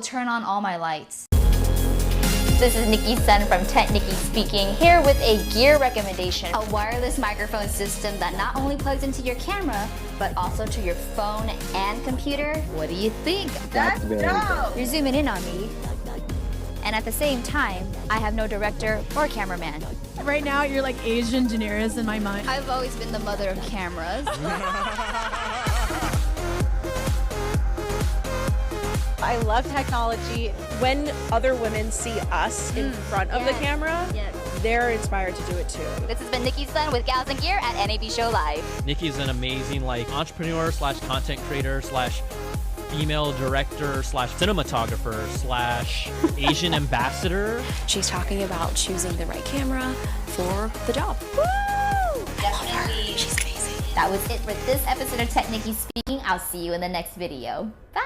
Turn on all my lights. This is Nicki Sun from Nicki Speaking, here with a gear recommendation. A wireless microphone system that not only plugs into your camera, but also to your phone and computer. What do you think? That's dope! You're zooming in on me. And at the same time, I have no director or cameraman. Right now, you're like Asian Daenerys in my mind. I've always been the mother of cameras. I love technology. When other women see us in front of the camera, they're inspired to do it too. This has been Nicki Sun with Gals and Gear at NAB Show Live. Nicki's an amazing entrepreneur slash content creator slash female director slash cinematographer slash Asian ambassador. She's talking about choosing the right camera for the job. Woo! Definitely. She's amazing. That was it for this episode of Nicki Speaking. I'll see you in the next video. Bye!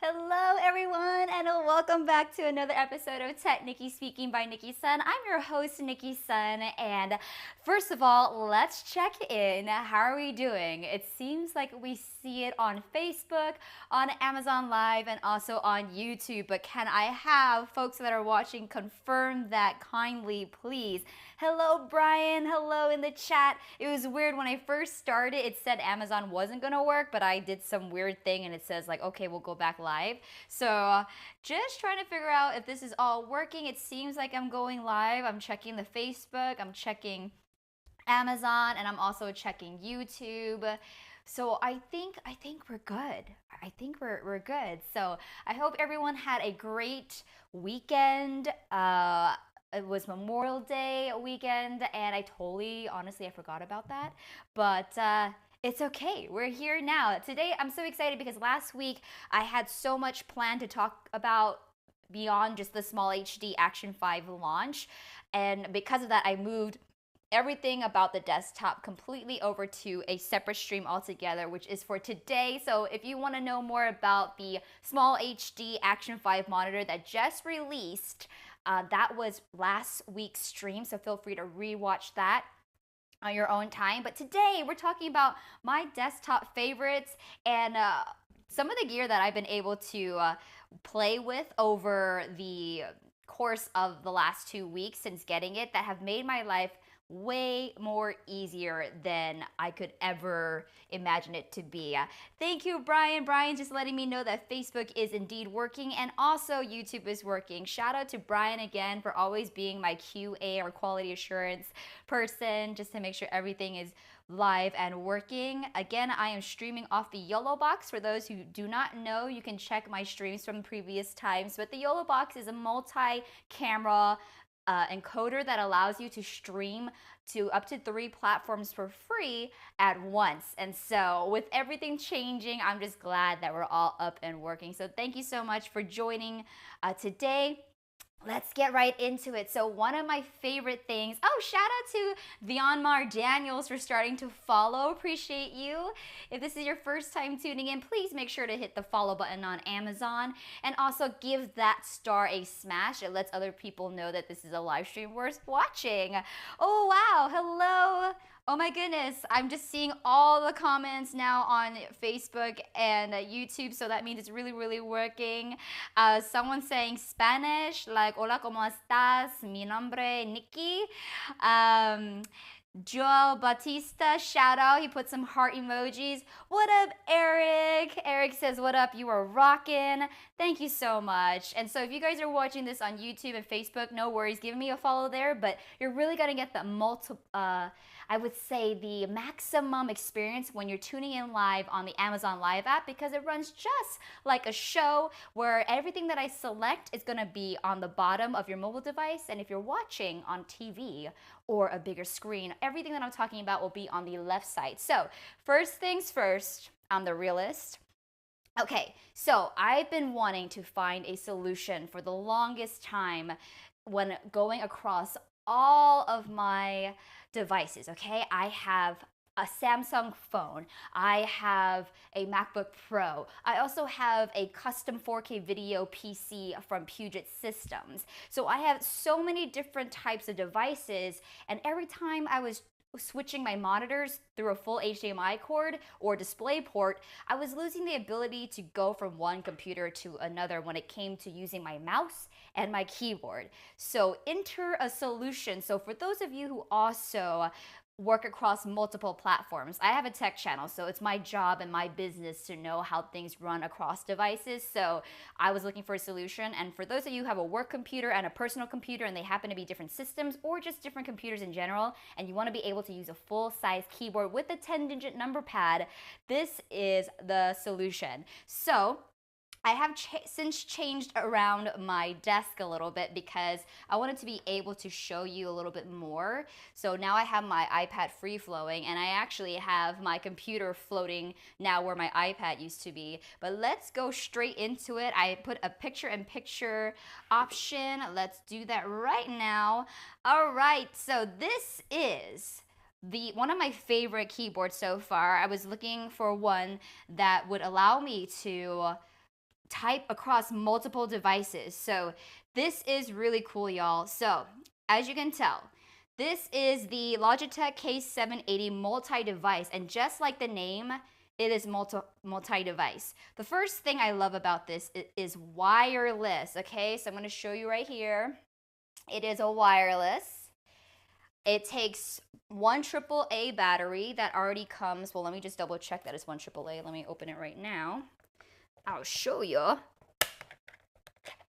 Hello everyone and welcome back to another episode of Nicki Speaking by Nicki Sun. I'm your host Nicki Sun, and first of all, let's check in. How are we doing? It seems like we see it on Facebook, on Amazon Live, and also on YouTube, but can I have folks that are watching confirm that kindly, please? Hello Brian, hello in the chat. It was weird when I first started, it said Amazon wasn't gonna work, but I did some weird thing and it says like, okay, we'll go back live. So just trying to figure out if this is all working. It seems like I'm going live. I'm checking the Facebook, I'm checking Amazon, and I'm also checking YouTube. So I think we're good. I think we're good. So I hope everyone had a great weekend. It was Memorial Day weekend, and honestly, I forgot about that. But it's okay. We're here now. Today, I'm so excited because last week I had so much planned to talk about beyond just the Small HD Action 5 launch. And because of that, I moved everything about the desktop completely over to a separate stream altogether, which is for today. So if you want to know more about the Small HD Action 5 monitor that just released, that was last week's stream, so feel free to rewatch that on your own time. But today we're talking about my desktop favorites and some of the gear that I've been able to play with over the course of the last 2 weeks since getting it that have made my life way more easier than I could ever imagine it to be. Thank you, Brian. Brian just letting me know that Facebook is indeed working and also YouTube is working. Shout out to Brian again for always being my QA or quality assurance person, just to make sure everything is live and working. Again, I am streaming off the YOLO box. For those who do not know, you can check my streams from previous times, but the YOLO box is a multi-camera encoder that allows you to stream to up to 3 platforms for free at once. And so with everything changing, I'm just glad that we're all up and working. So thank you so much for joining today. Let's get right into it. So one of my favorite things, shout out to Vionmar Daniels for starting to follow. Appreciate you. If this is your first time tuning in, please make sure to hit the follow button on Amazon and also give that star a smash. It lets other people know that this is a live stream worth watching. Oh, wow. Hello. Oh my goodness, I'm just seeing all the comments now on Facebook and YouTube, so that means it's really, really working. Someone saying Spanish, like, hola, ¿cómo estás? Mi nombre Nicki. Joel Batista, shout out. He put some heart emojis. What up, Eric? Eric says, what up? You are rocking. Thank you so much. And so if you guys are watching this on YouTube and Facebook, no worries. Give me a follow there, but you're really going to get the I would say the maximum experience when you're tuning in live on the Amazon Live app, because it runs just like a show where everything that I select is going to be on the bottom of your mobile device. And if you're watching on TV or a bigger screen, everything that I'm talking about will be on the left side. So first things first, I'm the realist. Okay, so I've been wanting to find a solution for the longest time when going across all of my devices, okay? I have a Samsung phone. I have a MacBook Pro. I also have a custom 4K video PC from Puget Systems. So I have so many different types of devices, and every time I was switching my monitors through a full HDMI cord or display port, I was losing the ability to go from one computer to another when it came to using my mouse and my keyboard. So enter a solution. So for those of you who also work across multiple platforms. I have a tech channel, so it's my job and my business to know how things run across devices. So I was looking for a solution. And for those of you who have a work computer and a personal computer and they happen to be different systems or just different computers in general, and you want to be able to use a full-size keyboard with a 10-digit number pad, this is the solution. So I have since changed around my desk a little bit because I wanted to be able to show you a little bit more. So now I have my iPad free flowing, and I actually have my computer floating now where my iPad used to be. But let's go straight into it. I put a picture-in-picture option. Let's do that right now. All right, so this is one of my favorite keyboards so far. I was looking for one that would allow me to type across multiple devices. So this is really cool, y'all. So as you can tell, this is the Logitech K780 multi-device, and just like the name, it is multi-device. The first thing I love about this is wireless. Okay, so I'm going to show you right here. It is a wireless. It takes one AAA battery that already comes. Well, let me just double check that it's one AAA. Let me open it right now. I'll show you.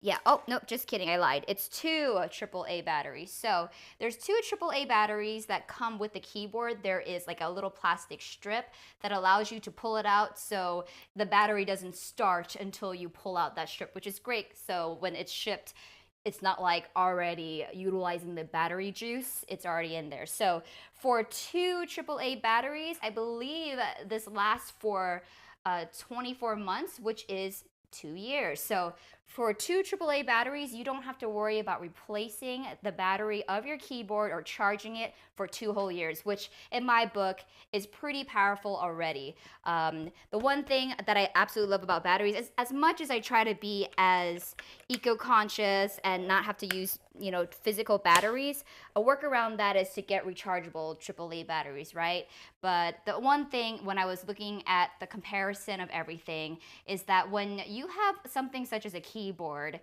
Yeah, oh, nope, just kidding, I lied. It's two AAA batteries. So there's two AAA batteries that come with the keyboard. There is like a little plastic strip that allows you to pull it out so the battery doesn't start until you pull out that strip, which is great. So when it's shipped, it's not like already utilizing the battery juice, it's already in there. So for two AAA batteries, I believe this lasts for 24 months, which is 2 years. So for two AAA batteries, you don't have to worry about replacing the battery of your keyboard or charging it for 2 whole years, which in my book is pretty powerful already. The one thing that I absolutely love about batteries is, as much as I try to be as eco-conscious and not have to use, physical batteries, a workaround that is to get rechargeable AAA batteries, right? But the one thing when I was looking at the comparison of everything is that when you have something such as a keyboard,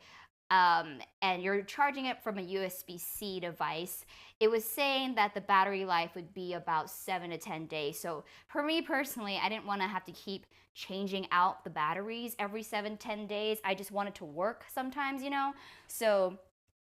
and you're charging it from a USB-C device, it was saying that the battery life would be about 7 to 10 days. So for me personally, I didn't want to have to keep changing out the batteries every 7-10 days. I just wanted to work sometimes, So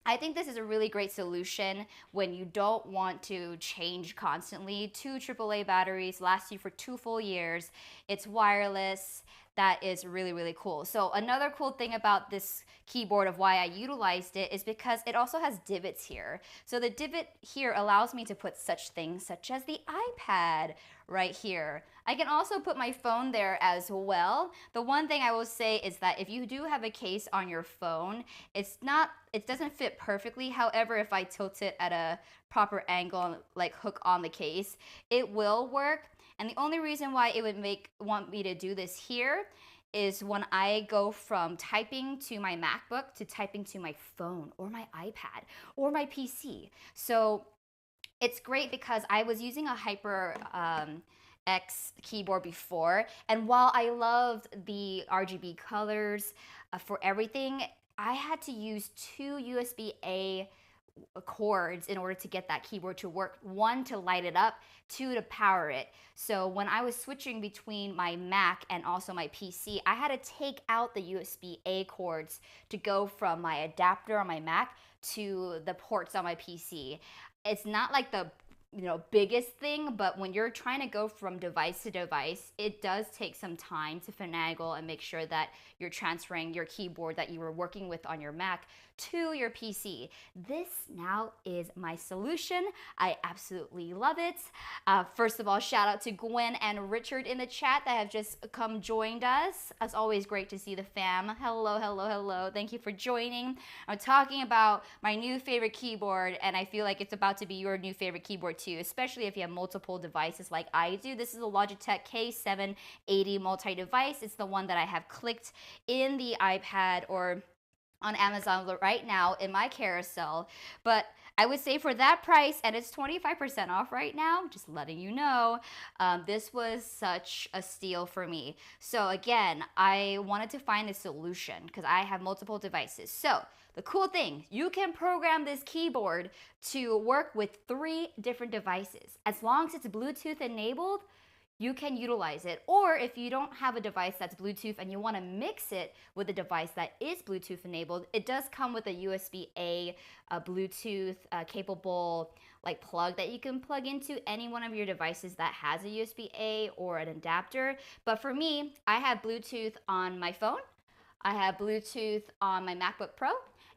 I think this is a really great solution when you don't want to change constantly. Two AAA batteries last you for 2 full years. It's wireless. That is really, really cool. So another cool thing about this keyboard of why I utilized it is because it also has divots here. So the divot here allows me to put such things such as the iPad right here. I can also put my phone there as well. The one thing I will say is that if you do have a case on your phone, it doesn't fit perfectly. However, if I tilt it at a proper angle and like hook on the case, it will work. And the only reason why it would want me to do this here is when I go from typing to my MacBook to typing to my phone or my iPad or my PC. So it's great because I was using a HyperX keyboard before, and while I loved the RGB colors for everything, I had to use 2 USB-A cords in order to get that keyboard to work. 1 to light it up, 2 to power it. So when I was switching between my Mac and also my PC, I had to take out the USB-A cords to go from my adapter on my Mac to the ports on my PC. It's not like the biggest thing, but when you're trying to go from device to device, it does take some time to finagle and make sure that you're transferring your keyboard that you were working with on your Mac to your PC. This now is my solution. I absolutely love it. First of all, shout out to Gwen and Richard in the chat that have just joined us. As always, great to see the fam. Hello, hello, hello. Thank you for joining. I'm talking about my new favorite keyboard, and I feel like it's about to be your new favorite keyboard too, especially if you have multiple devices like I do. This is a Logitech K780 multi-device. It's the one that I have clicked in the iPad or on Amazon right now in my carousel. But I would say for that price, and it's 25% off right now, just letting you know, this was such a steal for me. So again, I wanted to find a solution because I have multiple devices. So the cool thing, you can program this keyboard to work with 3 different devices. As long as it's Bluetooth enabled, you can utilize it. Or if you don't have a device that's Bluetooth and you want to mix it with a device that is Bluetooth enabled, it does come with a USB-A Bluetooth capable like plug that you can plug into any one of your devices that has a USB-A or an adapter. But for me, I have Bluetooth on my phone, I have Bluetooth on my MacBook Pro,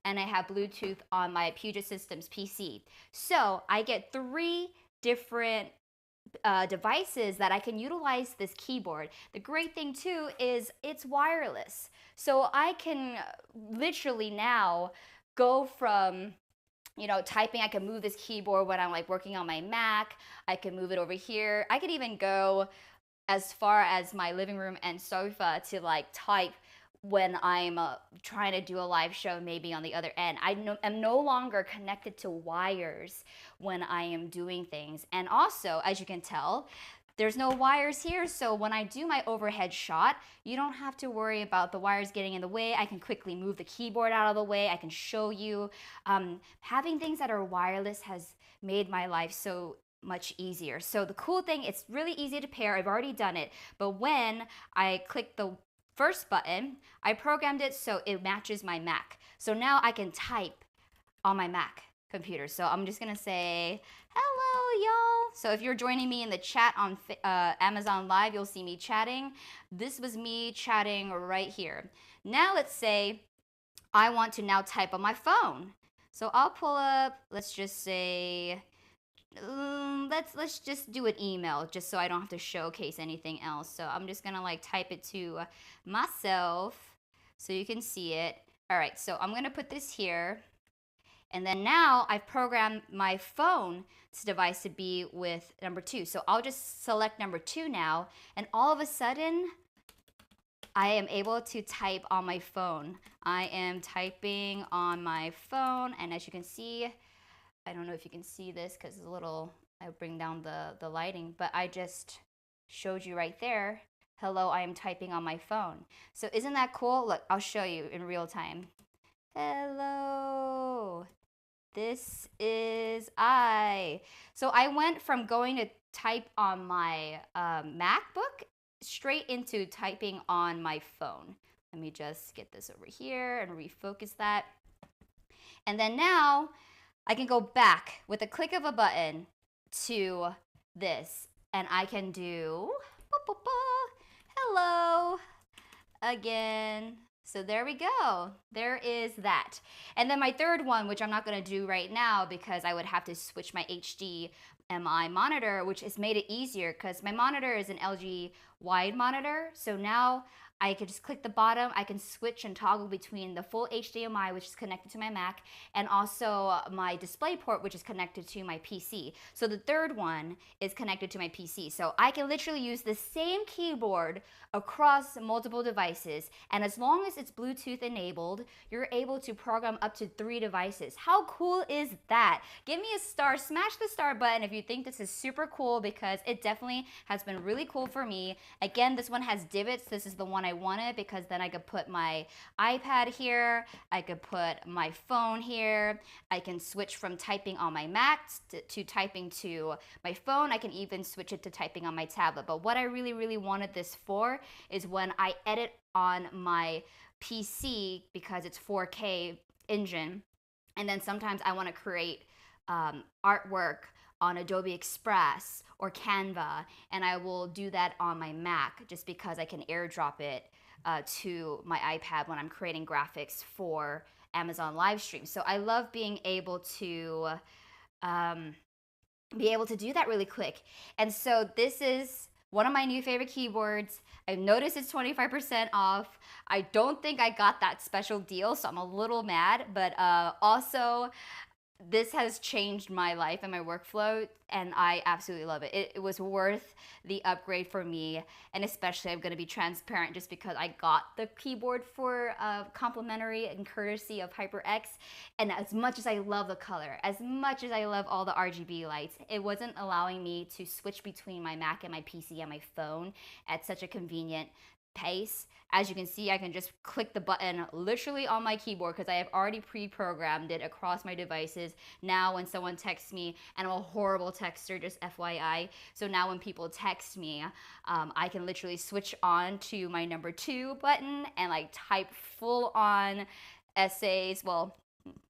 and I have Bluetooth on my Puget Systems PC. So I get 3 different devices that I can utilize this keyboard. The great thing too is it's wireless. So I can literally now go from typing. I can move this keyboard when I'm like working on my Mac. I can move it over here. I could even go as far as my living room and sofa to like type when I'm trying to do a live show maybe on the other end. I'm no longer connected to wires when I am doing things. And also, as you can tell, there's no wires here, so when I do my overhead shot, you don't have to worry about the wires getting in the way. I can quickly move the keyboard out of the way. I can show you. Having things that are wireless has made my life so much easier. So the cool thing, it's really easy to pair. I've already done it, but when I click the first button, I programmed it so it matches my Mac. So now I can type on my Mac computer. So I'm just gonna say, hello y'all. So if you're joining me in the chat on Amazon Live, you'll see me chatting. This was me chatting right here. Now let's say I want to now type on my phone. So I'll pull up, let's just say, let's just do an email just so I don't have to showcase anything else. So I'm just gonna like type it to myself so you can see it. All right, so I'm gonna put this here, and then now I've programmed my phone device to be with number 2. So I'll just select number 2 now, and all of a sudden I am able to type on my phone. I am typing on my phone, and as you can see, I don't know if you can see this because it's a little, I bring down the lighting, but I just showed you right there, hello, I am typing on my phone. So isn't that cool? Look, I'll show you in real time. Hello, this is I. So I went from going to type on my MacBook straight into typing on my phone. Let me just get this over here and refocus that. And then now, I can go back with a click of a button to this, and I can do hello again. So there we go. There is that. And then my third one, which I'm not going to do right now because I would have to switch my HDMI monitor, which has made it easier because my monitor is an LG wide monitor. So now I can just click the bottom. I can switch and toggle between the full HDMI, which is connected to my Mac, and also my display port, which is connected to my PC. So the third one is connected to my PC. So I can literally use the same keyboard across multiple devices. And as long as it's Bluetooth enabled, you're able to program up to 3 devices. How cool is that? Give me a star, smash the star button if you think this is super cool, because it definitely has been really cool for me. Again, this one has divots. This is the one I wanted because then I could put my iPad here, I could put my phone here, I can switch from typing on my Mac to typing to my phone. I can even switch it to typing on my tablet. But what I really wanted this for is when I edit on my PC, because it's 4K engine, and then sometimes I want to create artwork on Adobe Express or Canva, and I will do that on my Mac just because I can airdrop it to my iPad when I'm creating graphics for Amazon livestream. So I love being able to do that really quick. And so this is one of my new favorite keyboards. I've noticed it's 25% off. I don't think I got that special deal, so I'm a little mad, but also this has changed my life and my workflow, and I absolutely love it. It was worth the upgrade for me, and especially I'm going to be transparent just because I got the keyboard for complimentary and courtesy of HyperX, and as much as I love the color, as much as I love all the RGB lights, it wasn't allowing me to switch between my Mac and my PC and my phone at such a convenient pace. As you can see, I can just click the button literally on my keyboard because I have already pre-programmed it across my devices. Now when someone texts me, and I'm a horrible texter, just FYI, so now when people text me, I can literally switch on to my number 2 button and like type full on essays, well,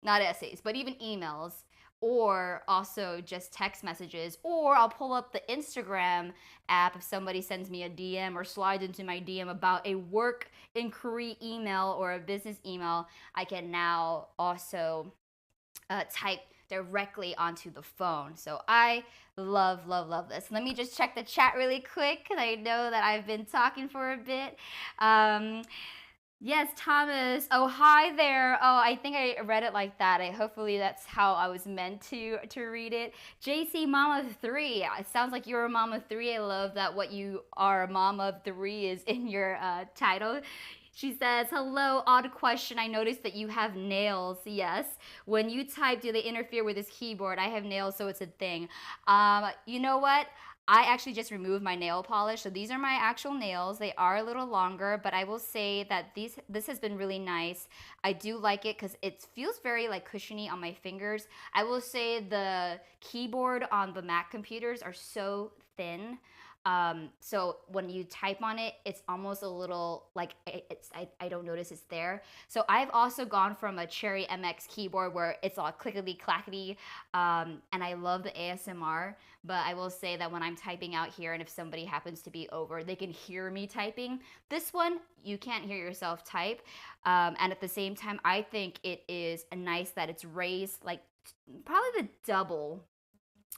not essays, but even emails, or also just text messages, or I'll pull up the Instagram app if somebody sends me a DM or slides into my DM about a work inquiry email or a business email. I can now also type directly onto the phone. So I love, love, love this. Let me just check the chat really quick because I know that I've been talking for a bit. Yes, Thomas. Oh, hi there. Oh, I think I read it like that. Hopefully that's how I was meant to read it. JC Mama 3. It sounds like you're a Mama 3. I love that what you are, a Mama of 3, is in your title. She says, hello, odd question. I noticed that you have nails. Yes. When you type, do they interfere with this keyboard? I have nails, so it's a thing. You know what? I actually just removed my nail polish. So these are my actual nails. They are a little longer, but I will say that this has been really nice. I do like it because it feels very like cushiony on my fingers. I will say the keyboard on the Mac computers are so thin. So when you type on it, it's almost a little like I don't notice it's there. So I've also gone from a Cherry MX keyboard where it's all clickety clackety, and I love the ASMR. But I will say that when I'm typing out here, and if somebody happens to be over, they can hear me typing. This one, you can't hear yourself type, and at the same time, I think it is nice that it's raised like probably the double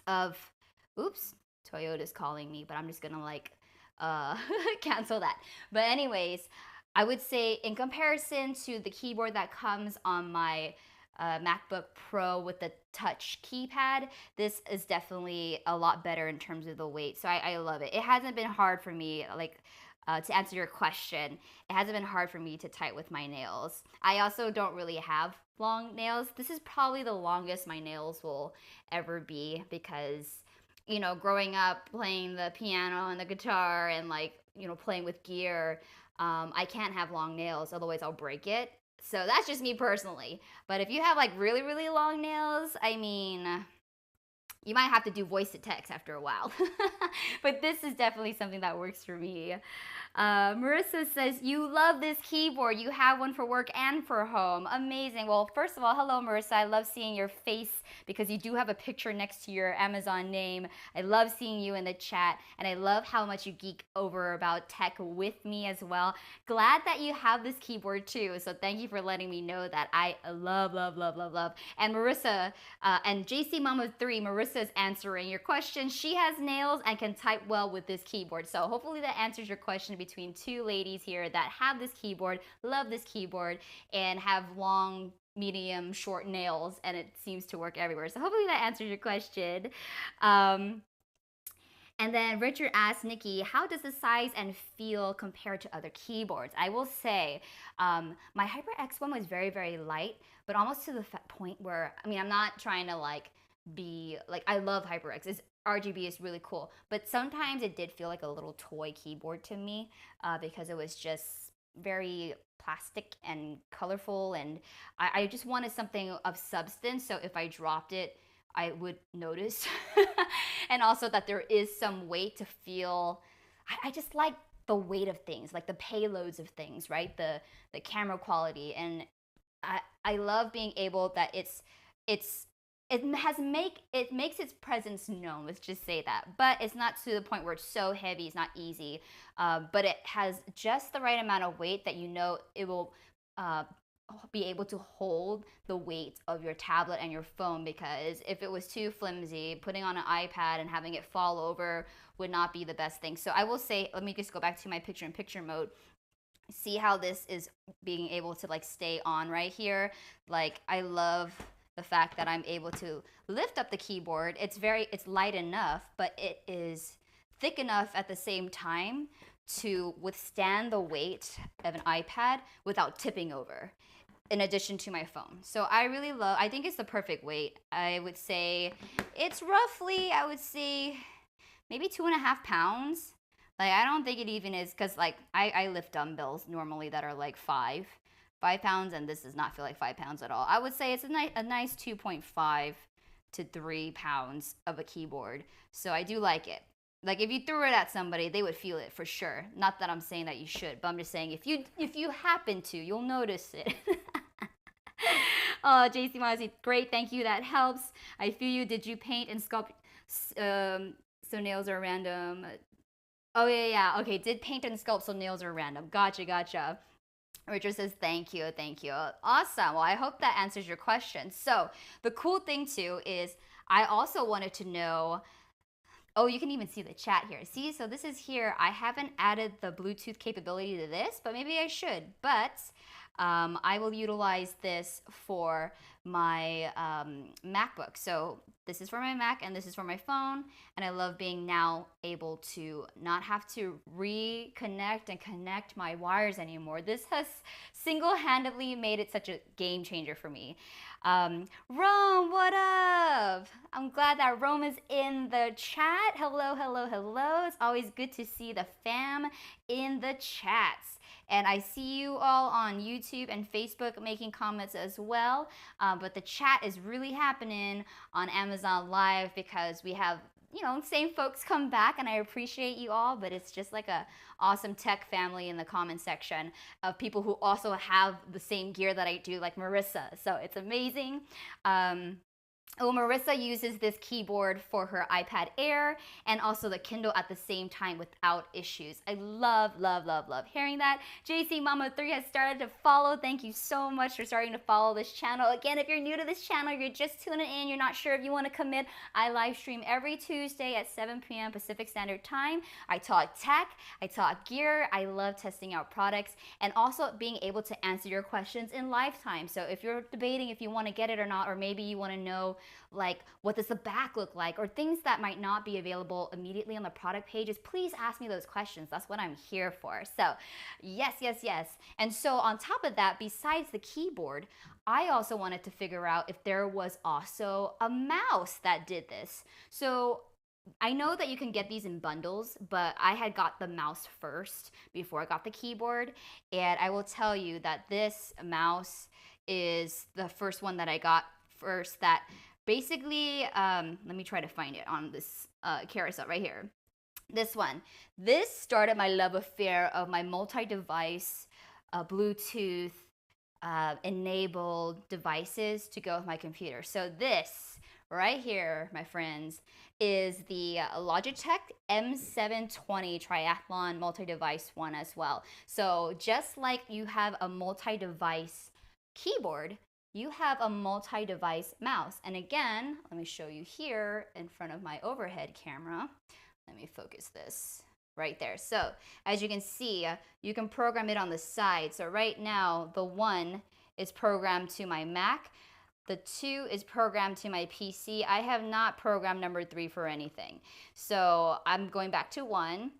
of. Oops. Toyota's calling me, but I'm just gonna like cancel that. But anyways, I would say in comparison to the keyboard that comes on my MacBook Pro with the touch keypad, this is definitely a lot better in terms of the weight. So I love it. It hasn't been hard for me, like to answer your question, it hasn't been hard for me to type with my nails. I also don't really have long nails. This is probably the longest my nails will ever be because growing up playing the piano and the guitar and like, playing with gear, I can't have long nails, otherwise I'll break it. So that's just me personally. But if you have like really, really long nails, I mean, you might have to do voice to text after a while. But this is definitely something that works for me. Marissa says, you love this keyboard. You have one for work and for home. Amazing. Well, first of all, hello, Marissa. I love seeing your face because you do have a picture next to your Amazon name. I love seeing you in the chat, and I love how much you geek over about tech with me as well. Glad that you have this keyboard too, so thank you for letting me know that. I love, love, love, love, love. And Marissa, and JC Mama 3, Marissa is answering your question. She has nails and can type well with this keyboard, so hopefully that answers your question between two ladies here that have this keyboard, love this keyboard, and have long, medium, short nails, and it seems to work everywhere. So hopefully that answers your question. And then Richard asked Nikki, how does the size and feel compare to other keyboards? I will say my HyperX one was very, very light, but almost to the point where, I mean, I'm not trying to like be like, I love HyperX. It's RGB is really cool, but sometimes it did feel like a little toy keyboard to me because it was just very plastic and colorful, and I just wanted something of substance, so if I dropped it, I would notice. And also that there is some weight to feel. I just like the weight of things, like the payloads of things, right? The camera quality, and I love being able that it makes its presence known, let's just say that, but it's not to the point where it's so heavy, it's not easy, but it has just the right amount of weight that it will be able to hold the weight of your tablet and your phone, because if it was too flimsy, putting on an iPad and having it fall over would not be the best thing. So I will say, let me just go back to my picture-in-picture mode. See how this is being able to like stay on right here? Like, I love the fact that I'm able to lift up the keyboard. It's light enough, but it is thick enough at the same time to withstand the weight of an iPad without tipping over, in addition to my phone. So I think it's the perfect weight. I would say it's roughly, maybe 2.5 pounds. Like, I don't think it even is, because like I lift dumbbells normally that are like 5 pounds, and this does not feel like 5 pounds at all. I would say it's a nice 2.5 to 3 pounds of a keyboard. So I do like it. Like, if you threw it at somebody, they would feel it for sure. Not that I'm saying that you should, but I'm just saying if you happen to, you'll notice it. Oh, JC Mozzie, great, thank you, that helps. I feel you. Did you paint and sculpt? So nails are random. Oh, yeah. Okay, did paint and sculpt, so nails are random. Gotcha. Richard says, thank you. Awesome. Well, I hope that answers your question. So the cool thing, too, is I also wanted to know, oh, you can even see the chat here. See, so this is here. I haven't added the Bluetooth capability to this, but maybe I should. But I will utilize this for my MacBook. So this is for my Mac and this is for my phone. And I love being now able to not have to reconnect and connect my wires anymore. This has single-handedly made it such a game changer for me. Rome, what up? I'm glad that Rome is in the chat. Hello. It's always good to see the fam in the chats. And I see you all on YouTube and Facebook making comments as well. But the chat is really happening on Amazon Live because we have, same folks come back, and I appreciate you all, but it's just like a awesome tech family in the comment section of people who also have the same gear that I do, like Marissa. So it's amazing. Marissa uses this keyboard for her iPad Air and also the Kindle at the same time without issues. I love hearing that. JC Mama 3 has started to follow. Thank you so much for starting to follow this channel. Again, if you're new to this channel, you're just tuning in, you're not sure if you want to commit, I live stream every Tuesday at 7 p.m. Pacific Standard Time. I talk tech, I talk gear, I love testing out products, and also being able to answer your questions in lifetime. So if you're debating if you want to get it or not, or maybe you want to know, like, what does the back look like, or things that might not be available immediately on the product pages, please ask me those questions. That's what I'm here for. So yes. And so on top of that, besides the keyboard, I also wanted to figure out if there was also a mouse that did this. So I know that you can get these in bundles, but I had got the mouse first before I got the keyboard. And I will tell you that this mouse is the first one that I got first that basically, let me try to find it on this carousel right here. This one. This started my love affair of my multi-device, Bluetooth enabled devices to go with my computer. So this right here, my friends, is the Logitech M720 Triathlon multi-device one as well. So just like you have a multi-device keyboard, you have a multi-device mouse. And again, let me show you here in front of my overhead camera. Let me focus this right there. So as you can see, you can program it on the side. So right now, the 1 is programmed to my Mac. The 2 is programmed to my PC. I have not programmed number 3 for anything. So I'm going back to 1.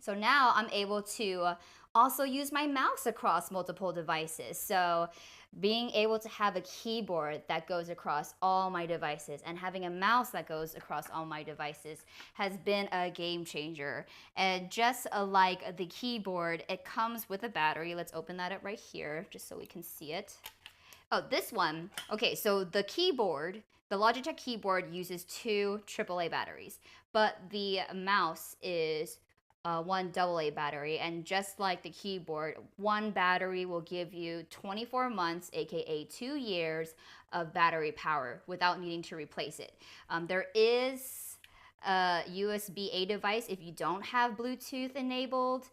So now I'm able to also use my mouse across multiple devices. So being able to have a keyboard that goes across all my devices and having a mouse that goes across all my devices has been a game changer. And just like the keyboard, it comes with a battery. Let's open that up right here just so we can see it. Oh, this one. Okay, so the keyboard, the Logitech keyboard uses 2 AAA batteries, but the mouse is 1 AA battery. And just like the keyboard, 1 battery will give you 24 months, aka 2 years of battery power without needing to replace it. There is a USB-A device if you don't have Bluetooth enabled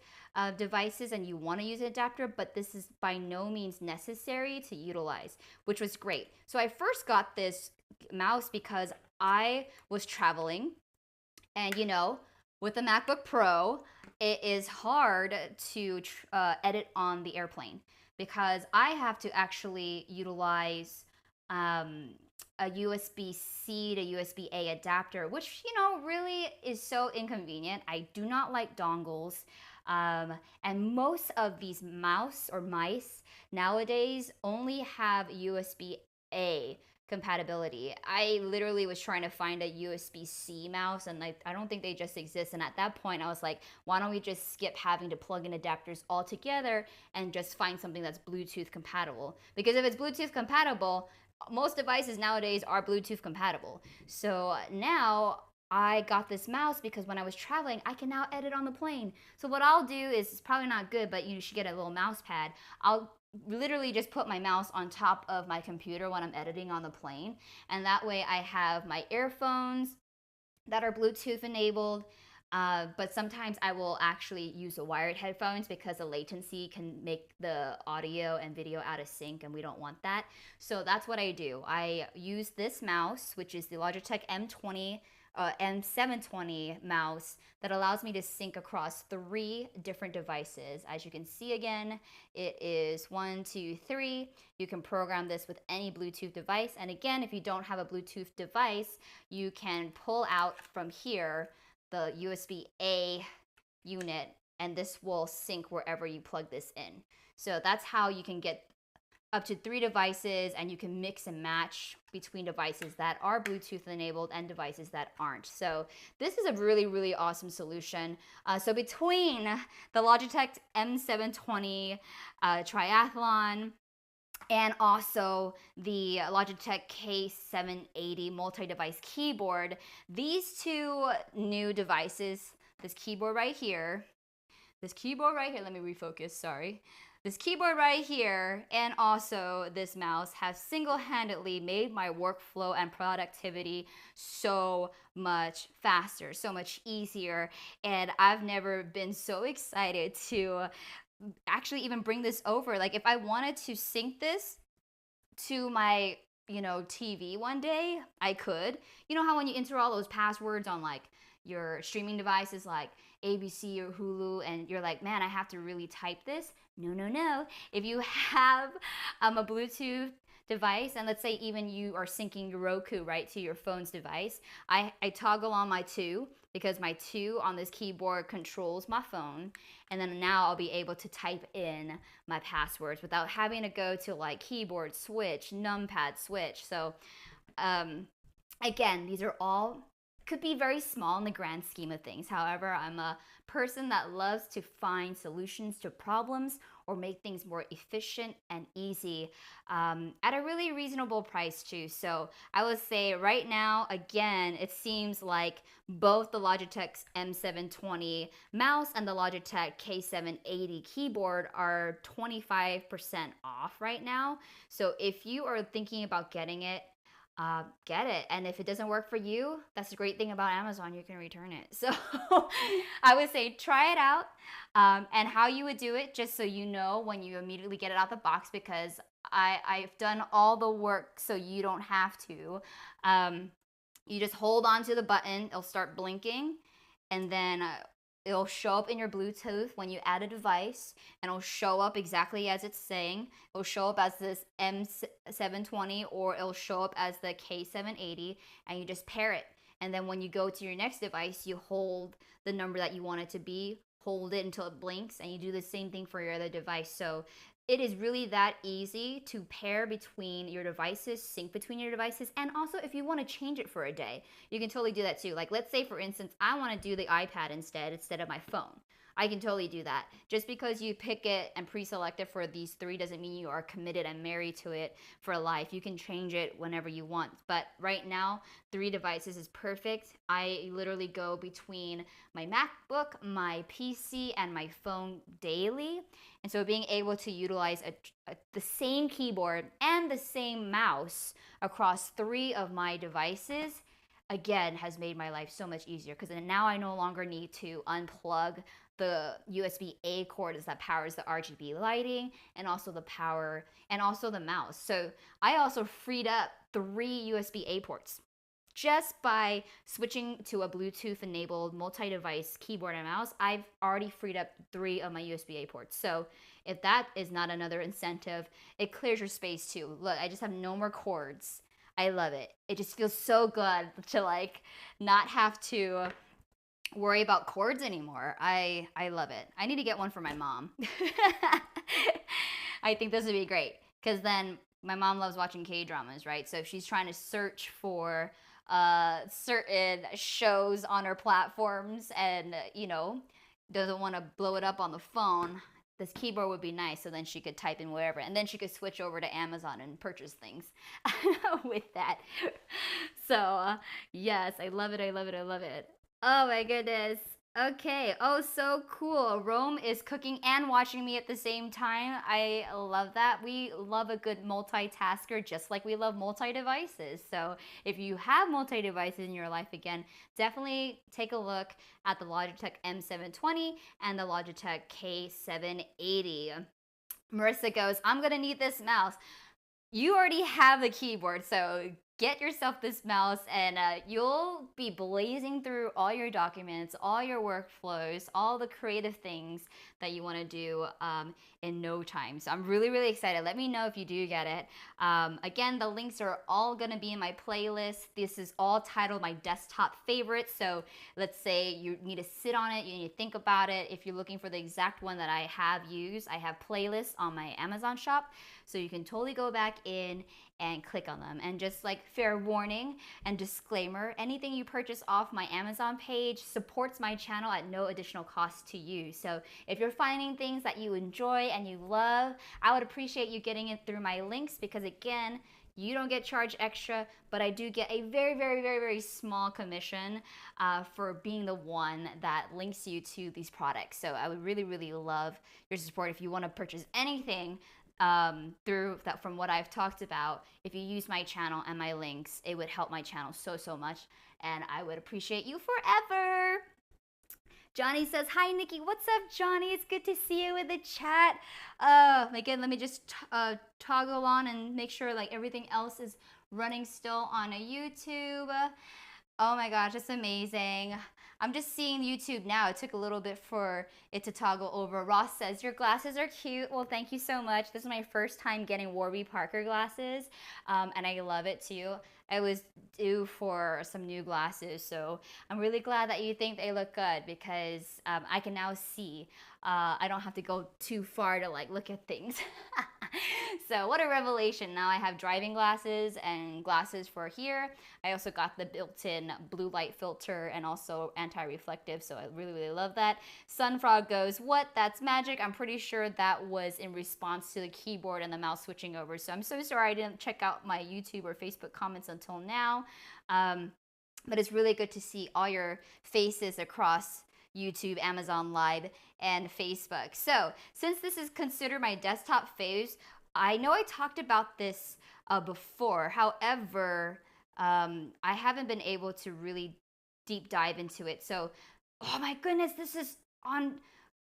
devices and you want to use an adapter, but this is by no means necessary to utilize, which was great. So I first got this mouse because I was traveling, and with the MacBook Pro, it is hard to edit on the airplane because I have to actually utilize a USB-C to USB-A adapter, which, really is so inconvenient. I do not like dongles. And most of these mouse or mice nowadays only have USB-A compatibility. I literally was trying to find a USB-C mouse, and I don't think they just exist. And at that point, I was like, why don't we just skip having to plug in adapters altogether and just find something that's Bluetooth compatible? Because if it's Bluetooth compatible, most devices nowadays are Bluetooth compatible. So now I got this mouse because when I was traveling, I can now edit on the plane. So what I'll do is, it's probably not good, but you should get a little mouse pad. I'll literally just put my mouse on top of my computer when I'm editing on the plane. And that way I have my earphones that are Bluetooth enabled. But sometimes I will actually use the wired headphones because the latency can make the audio and video out of sync, and we don't want that. So that's what I do. I use this mouse, which is the Logitech M720 mouse, that allows me to sync across 3 different devices. As you can see again, it is 1, 2, 3. You can program this with any Bluetooth device. And again, if you don't have a Bluetooth device, you can pull out from here the USB-A unit, and this will sync wherever you plug this in. So that's how you can get up to 3 devices, and you can mix and match between devices that are Bluetooth enabled and devices that aren't. So this is a really, really awesome solution. So between the Logitech M720 Triathlon and also the Logitech K780 multi-device keyboard, these 2 new devices, this keyboard right here, let me refocus, sorry. This keyboard right here and also this mouse have single-handedly made my workflow and productivity so much faster, so much easier. And I've never been so excited to actually even bring this over. Like, if I wanted to sync this to my, TV one day, I could. You know how when you enter all those passwords on like your streaming devices like ABC or Hulu, and you're like, man, I have to really type this? No. If you have a Bluetooth device, and let's say even you are syncing your Roku right to your phone's device, I toggle on my 2 because my 2 on this keyboard controls my phone, and then now I'll be able to type in my passwords without having to go to like keyboard switch, numpad switch. So again, these are all could be very small in the grand scheme of things. However, I'm a person that loves to find solutions to problems or make things more efficient and easy at a really reasonable price too. So I would say right now, again, it seems like both the Logitech M720 mouse and the Logitech K780 keyboard are 25% off right now. So if you are thinking about getting it, get it. And if it doesn't work for you, that's the great thing about Amazon, you can return it. So I would say try it out, and how you would do it, just so you know when you immediately get it out the box, because I've done all the work so you don't have to. You just hold on to the button, it'll start blinking, and then it'll show up in your Bluetooth when you add a device, and it'll show up exactly as it's saying. It'll show up as this M720, or it'll show up as the K780, and you just pair it. And then when you go to your next device, you hold the number that you want it to be, hold it until it blinks, and you do the same thing for your other device. So it is really that easy to pair between your devices, sync between your devices, and also if you want to change it for a day, you can totally do that too. Like, let's say for instance, I want to do the iPad instead of my phone. I can totally do that. Just because you pick it and pre-select it for these 3 doesn't mean you are committed and married to it for life. You can change it whenever you want. But right now, 3 devices is perfect. I literally go between my MacBook, my PC, and my phone daily. And so being able to utilize the same keyboard and the same mouse across 3 of my devices, again, has made my life so much easier, because now I no longer need to unplug the USB-A cord that powers the RGB lighting, and also the power, and also the mouse. So I also freed up 3 USB-A ports just by switching to a Bluetooth enabled multi-device keyboard and mouse. I've already freed up 3 of my USB-A ports. So if that is not another incentive, it clears your space too. Look, I just have no more cords. I love it. It just feels so good to like not have to worry about cords anymore. I love it. I need to get one for my mom. I think this would be great because then my mom loves watching K-dramas, right? So if she's trying to search for certain shows on her platforms and, you know, doesn't want to blow it up on the phone, this keyboard would be nice, so then she could type in wherever, and then she could switch over to Amazon and purchase things with that. So yes, I love it. I love it. I love it. Oh my goodness. Okay. Oh, so cool. Rome is cooking and watching me at the same time. I love that. We love a good multitasker just like we love multi-devices. So if you have multi-devices in your life, again, definitely take a look at the Logitech M720 and the Logitech K780. Marissa goes, I'm going to need this mouse. You already have the keyboard, so get yourself this mouse and you'll be blazing through all your documents, all your workflows, all the creative things that you want to do in no time. So I'm really, really excited. Let me know if you do get it. Again, the links are all going to be in my playlist. This is all titled my desktop favorites. So let's say you need to sit on it, you need to think about it. If you're looking for the exact one that I have used, I have playlists on my Amazon shop. So you can totally go back in and click on them. And just like fair warning and disclaimer, anything you purchase off my Amazon page supports my channel at no additional cost to you. So if you're finding things that you enjoy and you love, I would appreciate you getting it through my links because again, you don't get charged extra, but I do get a very, very, very, very small commission for being the one that links you to these products. So I would really, really love your support if you want to purchase anything through that from what I've talked about. If you use my channel and my links, it would help my channel so much, and I would appreciate you forever. Johnny says, hi Nikki. What's up, Johnny? It's good to see you in the chat. Again, let me just toggle on and make sure like everything else is running still on a YouTube. Oh my gosh, it's amazing. I'm just seeing YouTube now. It took a little bit for it to toggle over. Ross says, your glasses are cute. Well, thank you so much. This is my first time getting Warby Parker glasses, and I love it too. I was due for some new glasses, so I'm really glad that you think they look good because I can now see. I don't have to go too far to like look at things. So what a revelation. Now I have driving glasses and glasses for here. I also got the built-in blue light filter and also anti-reflective, so I really, really love that. Sunfrog goes, what? That's magic. I'm pretty sure that was in response to the keyboard and the mouse switching over. So I'm so sorry I didn't check out my YouTube or Facebook comments until now. But it's really good to see all your faces across YouTube, Amazon Live, and Facebook. So since this is considered my desktop faves, I know I talked about this before. However, I haven't been able to really deep dive into it. So, oh my goodness, this is on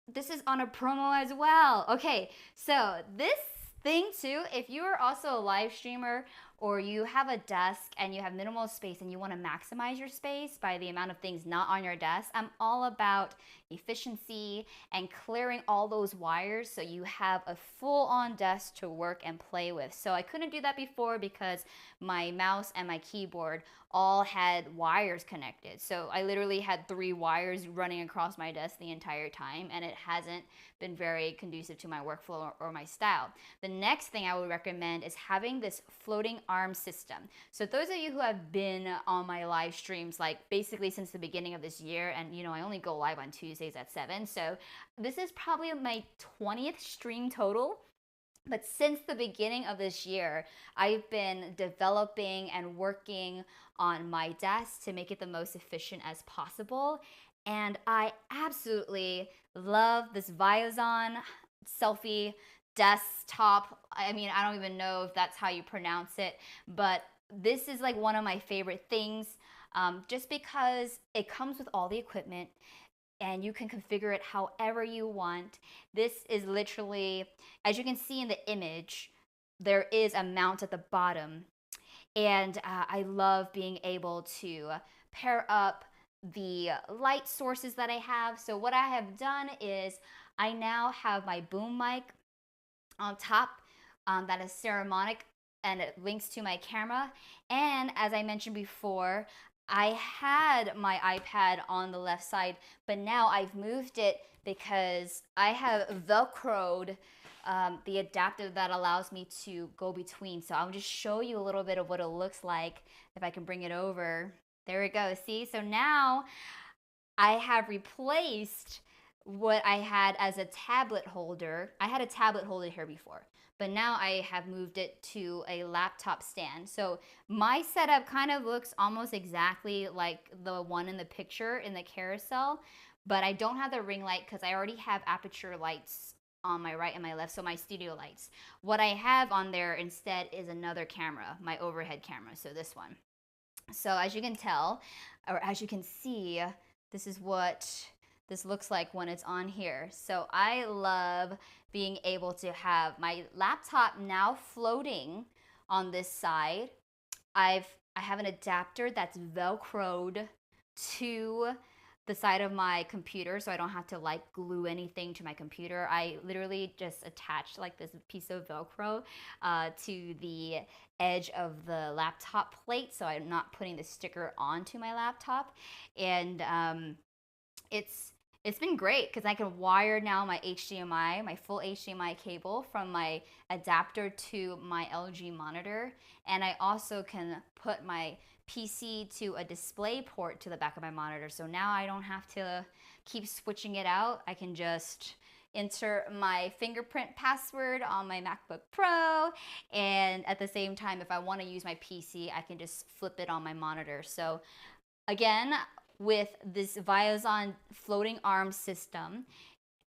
a promo as well. Okay, so this thing too, if you are also a live streamer or you have a desk and you have minimal space and you want to maximize your space by the amount of things not on your desk, I'm all about efficiency and clearing all those wires so you have a full-on desk to work and play with. So I couldn't do that before because my mouse and my keyboard all had wires connected. So I literally had 3 wires running across my desk the entire time, and it hasn't been very conducive to my workflow or my style. The next thing I would recommend is having this floating arm system. So those of you who have been on my live streams, like basically since the beginning of this year, and you know, I only go live on Tuesdays at 7, so this is probably my 20th stream total. But since the beginning of this year, I've been developing and working on my desk to make it the most efficient as possible. And I absolutely love this Viazon selfie desktop. I mean, I don't even know if that's how you pronounce it, but this is like one of my favorite things just because it comes with all the equipment and you can configure it however you want. This is literally, as you can see in the image, there is a mount at the bottom. And I love being able to pair up the light sources that I have. So what I have done is I now have my boom mic on top that is ceramic, and it links to my camera. And as I mentioned before, I had my iPad on the left side, but now I've moved it because I have Velcroed the adapter that allows me to go between. So I'll just show you a little bit of what it looks like if I can bring it over. There we go. See? So now I have replaced what I had as a tablet holder. I had a tablet holder here before, but now I have moved it to a laptop stand. So my setup kind of looks almost exactly like the one in the picture in the carousel, but I don't have the ring light because I already have aperture lights on my right and my left, so my studio lights. What I have on there instead is another camera, my overhead camera, so this one. So as you can tell, or as you can see, this is what this looks like when it's on here. So I love being able to have my laptop now floating on this side. I have an adapter that's Velcroed to the side of my computer, so I don't have to like glue anything to my computer. I literally just attach like this piece of Velcro to the edge of the laptop plate, so I'm not putting the sticker onto my laptop. And it's been great because I can wire now my HDMI, my full HDMI cable from my adapter to my LG monitor. And I also can put my PC to a display port to the back of my monitor. So now I don't have to keep switching it out. I can just enter my fingerprint password on my MacBook Pro. And at the same time, if I want to use my PC, I can just flip it on my monitor. So again, with this Viazon floating arm system,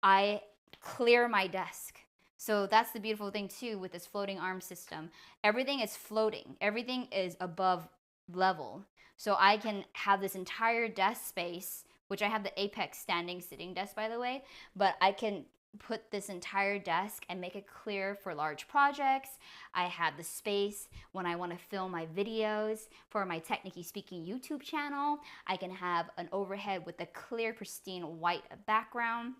I clear my desk. So that's the beautiful thing too with this floating arm system. Everything is floating. Everything is above level. So I can have this entire desk space, which I have the Apex standing sitting desk, by the way, but I can put this entire desk and make it clear for large projects. I have the space when I want to film my videos for my Tech Nicki Speaking YouTube channel. I can have an overhead with a clear, pristine white background.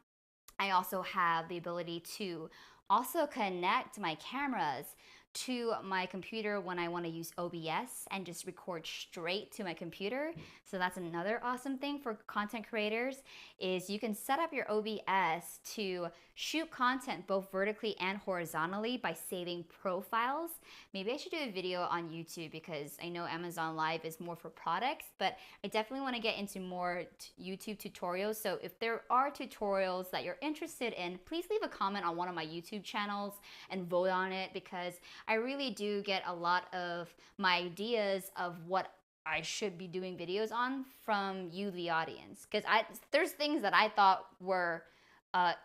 I also have the ability to also connect my cameras to my computer when I want to use OBS and just record straight to my computer. So that's another awesome thing for content creators, is you can set up your OBS to shoot content both vertically and horizontally by saving profiles. Maybe I should do a video on YouTube because I know Amazon Live is more for products, but I definitely want to get into more YouTube tutorials. So if there are tutorials that you're interested in, please leave a comment on one of my YouTube channels and vote on it, because I really do get a lot of my ideas of what I should be doing videos on from you, the audience. Because there's things that I thought were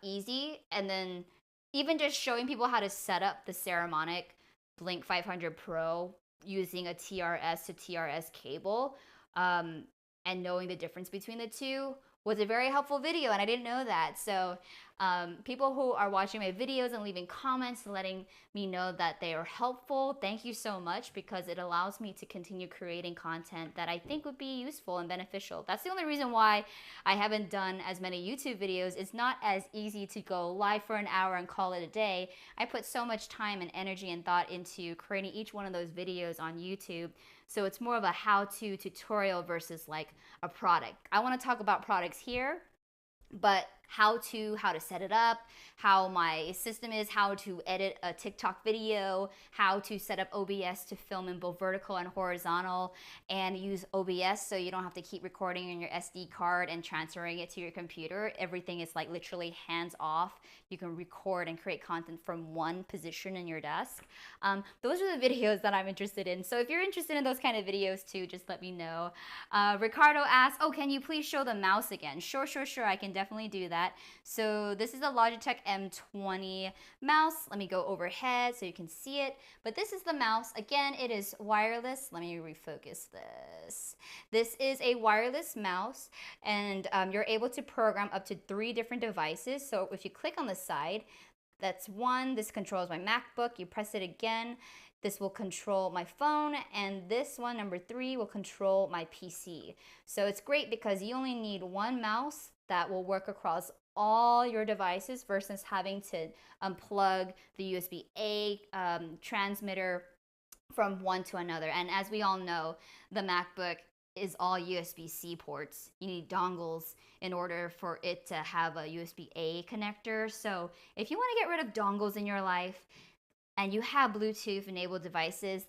easy, and then even just showing people how to set up the ceramic Blink 500 Pro using a TRS to TRS cable, and knowing the difference between the two was a very helpful video, and I didn't know that. So people who are watching my videos and leaving comments and letting me know that they are helpful, thank you so much, because it allows me to continue creating content that I think would be useful and beneficial. That's the only reason why I haven't done as many YouTube videos. It's not as easy to go live for an hour and call it a day. I put so much time and energy and thought into creating each one of those videos on YouTube. So it's more of a how-to tutorial versus like a product. I want to talk about products here, but how to set it up, how my system is, how to edit a TikTok video, how to set up OBS to film in both vertical and horizontal, and use OBS so you don't have to keep recording on your SD card and transferring it to your computer. Everything is like literally hands off. You can record and create content from one position in your desk. Those are the videos that I'm interested in. So if you're interested in those kind of videos too, just let me know. Ricardo asks, oh, can you please show the mouse again? Sure, I can definitely do that. So this is a Logitech M20 mouse. Let me go overhead so you can see it. But this is the mouse. Again, it is wireless. Let me refocus this. This is a wireless mouse, and you're able to program up to 3 different devices. So if you click on the side, that's one. This controls my MacBook. You press it again, this will control my phone, and this one, number 3, will control my PC. So it's great because you only need one mouse that will work across all your devices versus having to unplug the USB-A transmitter from one to another. And as we all know, the MacBook is all USB-C ports. You need dongles in order for it to have a USB-A connector. So if you want to get rid of dongles in your life and you have Bluetooth enabled devices,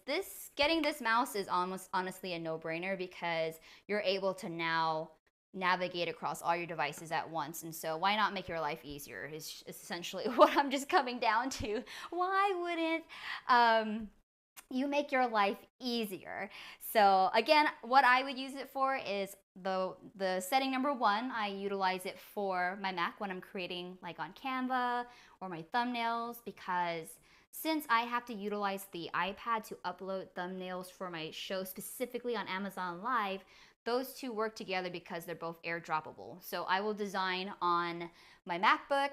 getting this mouse is almost honestly a no-brainer, because you're able to now navigate across all your devices at once. And so why not make your life easier is essentially what I'm just coming down to. Why wouldn't you make your life easier? So again, what I would use it for is the setting number 1. I utilize it for my Mac when I'm creating like on Canva or my thumbnails, because since I have to utilize the iPad to upload thumbnails for my show specifically on Amazon Live, those two work together because they're both airdroppable. So I will design on my MacBook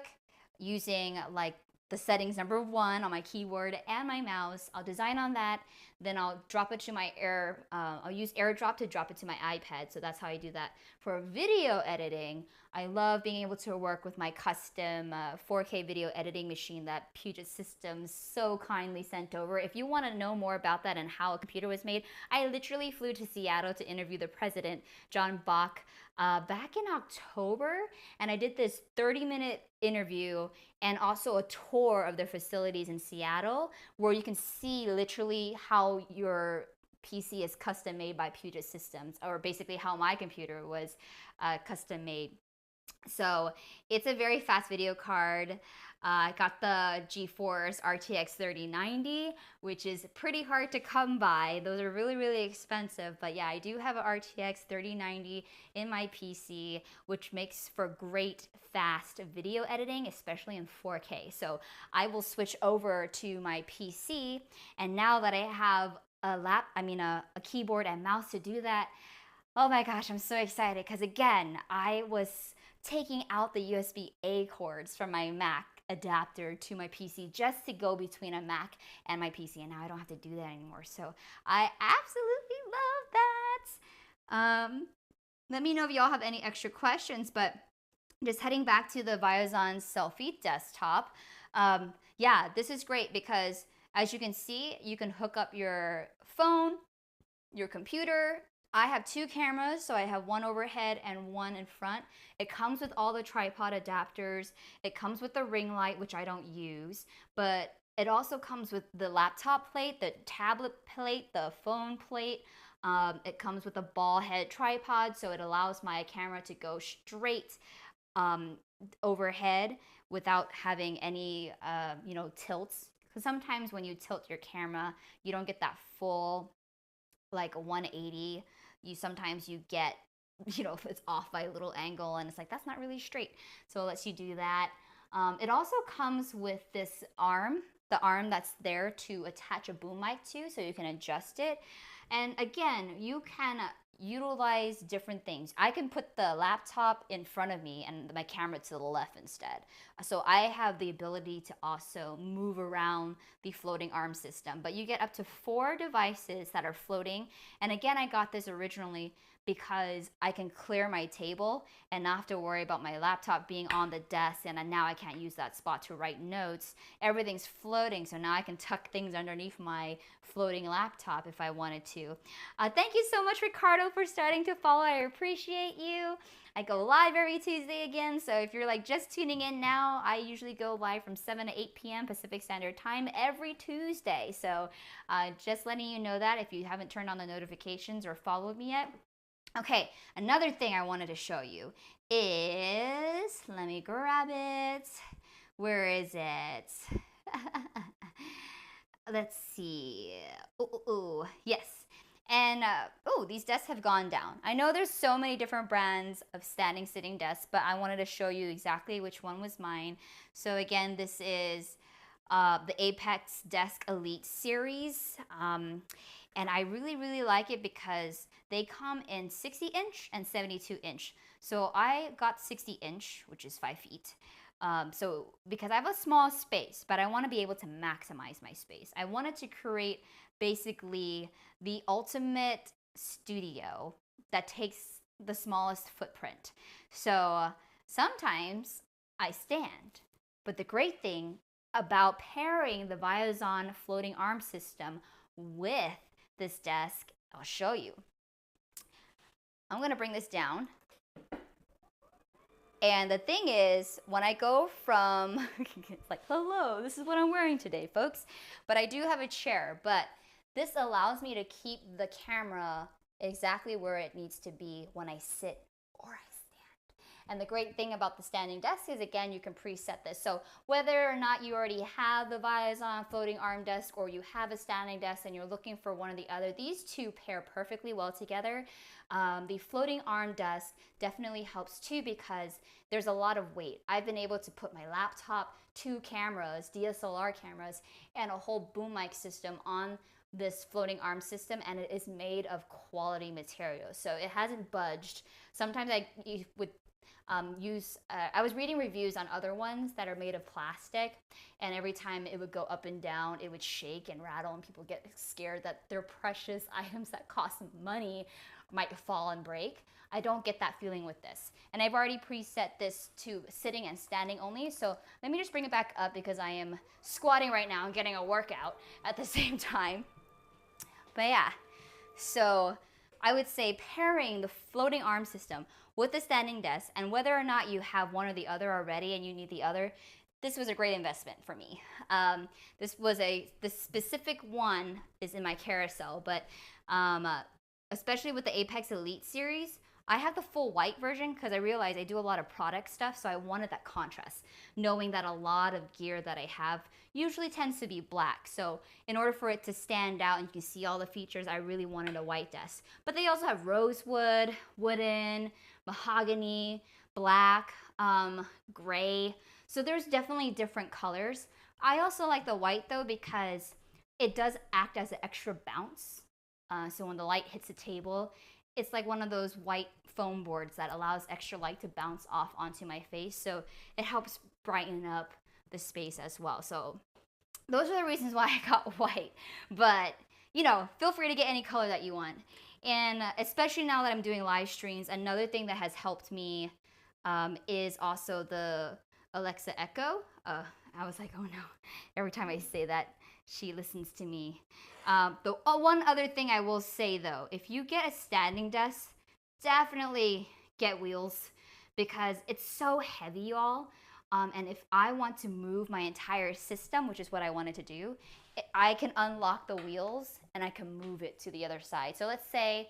using like the settings number 1 on my keyboard and my mouse. I'll design on that, then I'll drop it to my I'll use AirDrop to drop it to my iPad. So that's how I do that. For video editing, I love being able to work with my custom 4K video editing machine that Puget Systems so kindly sent over. If you want to know more about that and how a computer was made, I literally flew to Seattle to interview the president, John Bach, back in October, and I did this 30-minute interview and also a tour of their facilities in Seattle, where you can see literally how your PC is custom made by Puget Systems, or basically how my computer was custom made. So it's a very fast video card. I got the GeForce RTX 3090, which is pretty hard to come by. Those are really, really expensive. But yeah, I do have an RTX 3090 in my PC, which makes for great fast video editing, especially in 4K. So I will switch over to my PC. And now that I have a keyboard and mouse to do that, oh my gosh, I'm so excited, because again, I was taking out the USB-A cords from my Mac adapter to my PC just to go between a Mac and my PC, and now I don't have to do that anymore. So I absolutely love that. Let me know if y'all have any extra questions, but just heading back to the Viazon Selfie desktop, yeah, this is great because as you can see, you can hook up your phone, your computer. I have 2 cameras, so I have one overhead and one in front. It comes with all the tripod adapters. It comes with the ring light, which I don't use, but it also comes with the laptop plate, the tablet plate, the phone plate. It comes with a ball head tripod, so it allows my camera to go straight overhead without having any, tilts. Because sometimes when you tilt your camera, you don't get that full like 180. Sometimes you get, if it's off by a little angle and it's like, that's not really straight. So it lets you do that. It also comes with this arm, the arm that's there to attach a boom mic to, so you can adjust it. And again, you can utilize different things. I can put the laptop in front of me and my camera to the left instead. So I have the ability to also move around the floating arm system, but you get up to 4 devices that are floating. And again, I got this originally because I can clear my table and not have to worry about my laptop being on the desk, and now I can't use that spot to write notes. Everything's floating, so now I can tuck things underneath my floating laptop if I wanted to. Thank you so much, Ricardo, for starting to follow. I appreciate you. I go live every Tuesday again, so if you're like just tuning in now, I usually go live from 7 to 8 p.m. Pacific Standard Time every Tuesday. So just letting you know that if you haven't turned on the notifications or followed me yet. Okay, another thing I wanted to show you is, let me grab it. Where is it? Let's see. Yes. And these desks have gone down. I know there's so many different brands of standing sitting desks, but I wanted to show you exactly which one was mine. So again, this is the Apex Desk Elite series. And I really, really like it because they come in 60-inch and 72-inch. So I got 60-inch, which is 5 feet. So because I have a small space, but I want to be able to maximize my space. I wanted to create basically the ultimate studio that takes the smallest footprint. So sometimes I stand. But the great thing about pairing the Viazon floating arm system with this desk, I'll show you. I'm going to bring this down. And the thing is, when I go from, it's like, hello, this is what I'm wearing today, folks. But I do have a chair, but this allows me to keep the camera exactly where it needs to be when I sit or I stand. And the great thing about the standing desk is, again, you can preset this. So whether or not you already have the Viazon floating arm desk or you have a standing desk and you're looking for one or the other, these two pair perfectly well together. The floating arm desk definitely helps too because there's a lot of weight. I've been able to put my laptop, 2 cameras, DSLR cameras, and a whole boom mic system on this floating arm system, and it is made of quality material. So it hasn't budged. Sometimes I would I was reading reviews on other ones that are made of plastic, and every time it would go up and down, it would shake and rattle, and people get scared that their precious items that cost money might fall and break. I don't get that feeling with this. And I've already preset this to sitting and standing only. So let me just bring it back up because I am squatting right now and getting a workout at the same time. But yeah, so I would say pairing the floating arm system with the standing desk, and whether or not you have one or the other already and you need the other, this was a great investment for me. The specific one is in my carousel, but especially with the Apex Elite series, I have the full white version because I realized I do a lot of product stuff, so I wanted that contrast, knowing that a lot of gear that I have usually tends to be black. So in order for it to stand out and you can see all the features, I really wanted a white desk. But they also have rosewood, wooden, mahogany, black, gray. So there's definitely different colors. I also like the white though because it does act as an extra bounce. So when the light hits the table, it's like one of those white foam boards that allows extra light to bounce off onto my face. So it helps brighten up the space as well. So those are the reasons why I got white. But, you know, feel free to get any color that you want. And especially now that I'm doing live streams, another thing that has helped me is also the Alexa Echo. I was like, oh no, every time I say that, she listens to me. The one other thing I will say though, if you get a standing desk, definitely get wheels because it's so heavy, y'all. And if I want to move my entire system, which is what I wanted to do, I can unlock the wheels and I can move it to the other side. So let's say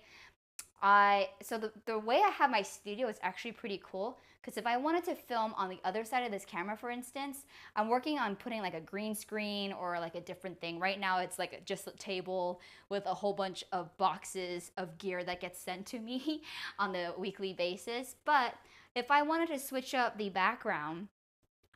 the way I have my studio is actually pretty cool because if I wanted to film on the other side of this camera, for instance, I'm working on putting like a green screen or like a different thing. Right now it's like just a table with a whole bunch of boxes of gear that gets sent to me on the weekly basis. But if I wanted to switch up the background,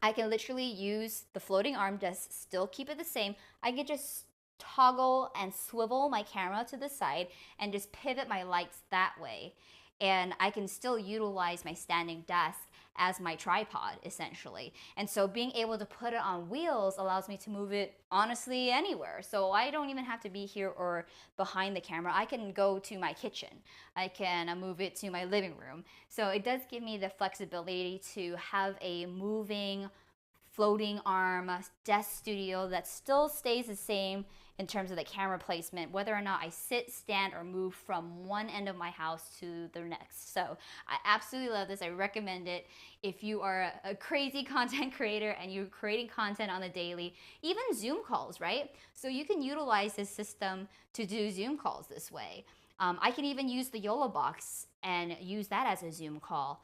I can literally use the floating arm desk, still keep it the same. I could just toggle and swivel my camera to the side and just pivot my lights that way. And I can still utilize my standing desk as my tripod, essentially. And so being able to put it on wheels allows me to move it, honestly, anywhere. So I don't even have to be here or behind the camera. I can go to my kitchen. I can move it to my living room. So it does give me the flexibility to have a moving, floating arm desk studio that still stays the same in terms of the camera placement, whether or not I sit, stand, or move from one end of my house to the next. So I absolutely love this. I recommend it if you are a crazy content creator and you're creating content on the daily, even Zoom calls, right? So you can utilize this system to do Zoom calls this way. I can even use the YOLO box and use that as a Zoom call.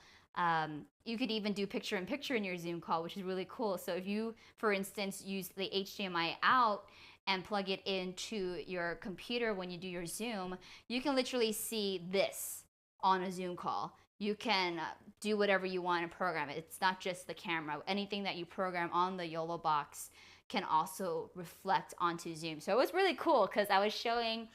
You could even do picture-in-picture in your Zoom call, which is really cool. So if you, for instance, use the HDMI out and plug it into your computer when you do your Zoom, you can literally see this on a Zoom call. You can do whatever you want and program it. It's not just the camera. Anything that you program on the YOLO box can also reflect onto Zoom. So it was really cool because I was showing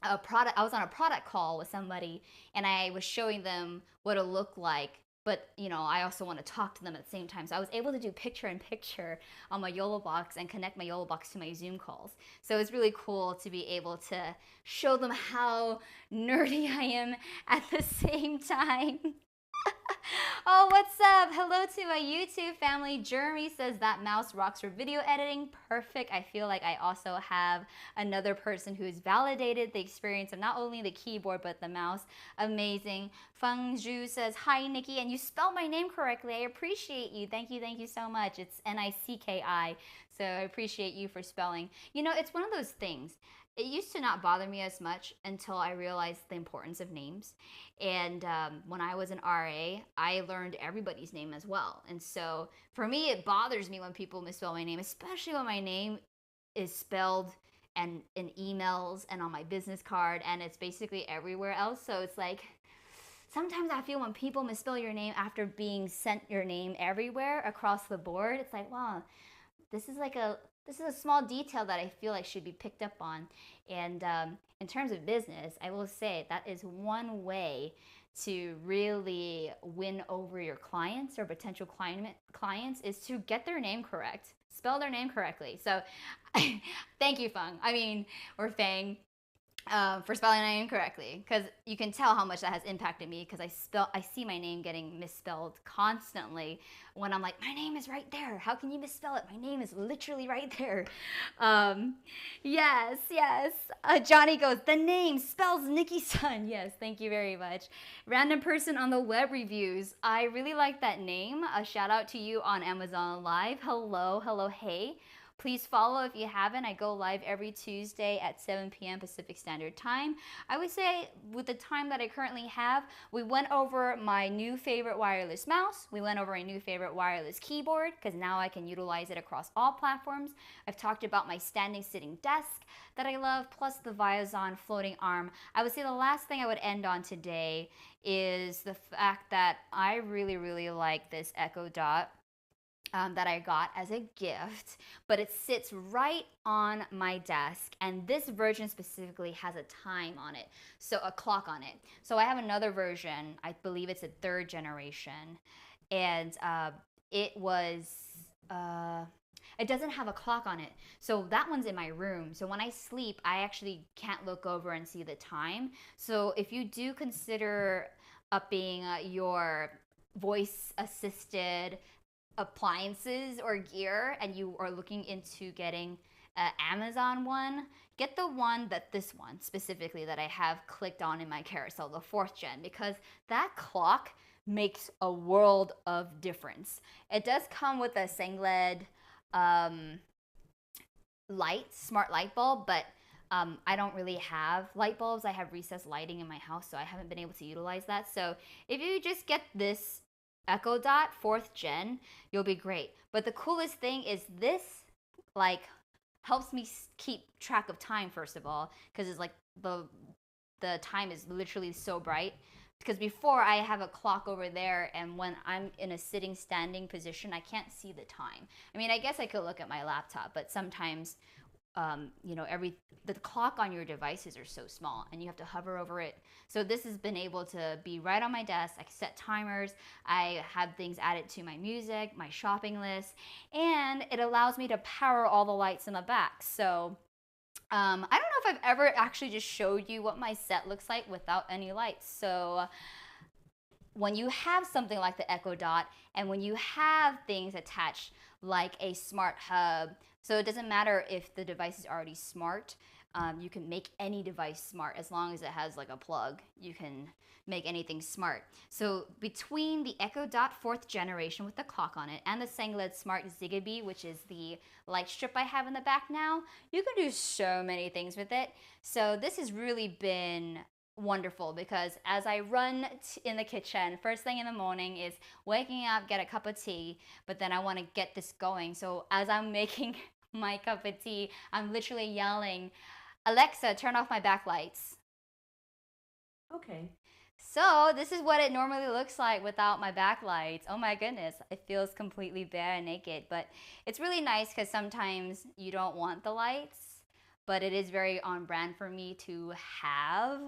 a product. I was on a product call with somebody and I was showing them what it looked like, but you know, I also want to talk to them at the same time. So I was able to do picture-in-picture on my YOLO box and connect my YOLO box to my Zoom calls. So it's really cool to be able to show them how nerdy I am at the same time. Oh, what's up? Hello to my YouTube family. Jeremy says that mouse rocks for video editing. Perfect. I feel like I also have another person who's validated the experience of not only the keyboard but the mouse. Amazing. Feng Zhu says, hi, Nikki, and you spelled my name correctly. I appreciate you. Thank you so much. It's Nicki. So I appreciate you for spelling. You know, it's one of those things. It used to not bother me as much until I realized the importance of names. And when I was an RA, I learned everybody's name as well. And so for me, it bothers me when people misspell my name, especially when my name is spelled and in emails and on my business card, and it's basically everywhere else. So it's like, sometimes I feel when people misspell your name after being sent your name everywhere across the board, it's like, wow, this is a small detail that I feel like should be picked up on. And in terms of business, I will say that is one way to really win over your clients or potential clients is to get their name correct, spell their name correctly. So thank you, Feng. Or Fang. For spelling my name correctly, because you can tell how much that has impacted me, because I see my name getting misspelled constantly when I'm like, my name is right there. How can you misspell it? My name is literally right there. Yes. Johnny goes, the name spells Nicki Sun. Yes, thank you very much. Random person on the web reviews. I really like that name. A shout out to you on Amazon Live. Hello, hey. Please follow if you haven't. I go live every Tuesday at 7 p.m. Pacific Standard Time. I would say with the time that I currently have, we went over my new favorite wireless mouse. We went over a new favorite wireless keyboard because now I can utilize it across all platforms. I've talked about my standing sitting desk that I love, plus the Viazon floating arm. I would say the last thing I would end on today is the fact that I really like this Echo Dot. That I got as a gift, but it sits right on my desk, and this version specifically has a time on it, so a clock on it. So I have another version, I believe it's a 3rd generation, and it doesn't have a clock on it. So that one's in my room. So when I sleep, I actually can't look over and see the time. So if you do consider upping your voice assisted appliances or gear and you are looking into getting an Amazon one, get the one this one specifically that I have clicked on in my carousel, the 4th gen, because that clock makes a world of difference. It does come with a Sengled smart light bulb, but I don't really have light bulbs. I have recessed lighting in my house, so I haven't been able to utilize that. So if you just get this Echo Dot 4th gen, you'll be great. But the coolest thing is this helps me keep track of time, first of all, because it's like the time is literally so bright. Because before I have a clock over there, and when I'm in a standing position, I can't see the time. I guess I could look at my laptop, but sometimes the clock on your devices are so small and you have to hover over it. So this has been able to be right on my desk. I can set timers. I have things added to my music, my shopping list, and it allows me to power all the lights in the back. So I don't know if I've ever actually just showed you what my set looks like without any lights. So when you have something like the Echo Dot, and when you have things attached like a smart hub, so it doesn't matter if the device is already smart, you can make any device smart as long as it has like a plug. You can make anything smart. So between the Echo Dot 4th generation with the clock on it and the Sengled Smart Zigbee, which is the light strip I have in the back now, you can do so many things with it. So this has really been wonderful, because as I run in the kitchen, first thing in the morning is waking up, get a cup of tea, but then I want to get this going. So as I'm making my cup of tea, I'm literally yelling, Alexa, turn off my backlights. Okay. So this is what it normally looks like without my backlights. Oh my goodness, it feels completely bare and naked, but it's really nice because sometimes you don't want the lights, but it is very on brand for me to have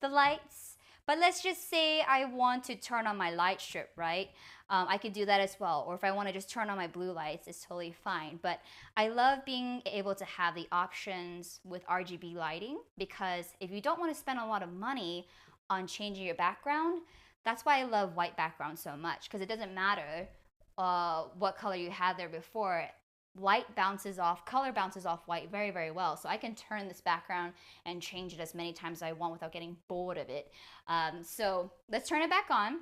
the lights. But let's just say I want to turn on my light strip, right? I could do that as well. Or if I want to just turn on my blue lights, it's totally fine. But I love being able to have the options with RGB lighting, because if you don't want to spend a lot of money on changing your background, that's why I love white background so much, because it doesn't matter what color you had there before. Light bounces off, color bounces off white very, very well. So I can turn this background and change it as many times as I want without getting bored of it. So let's turn it back on.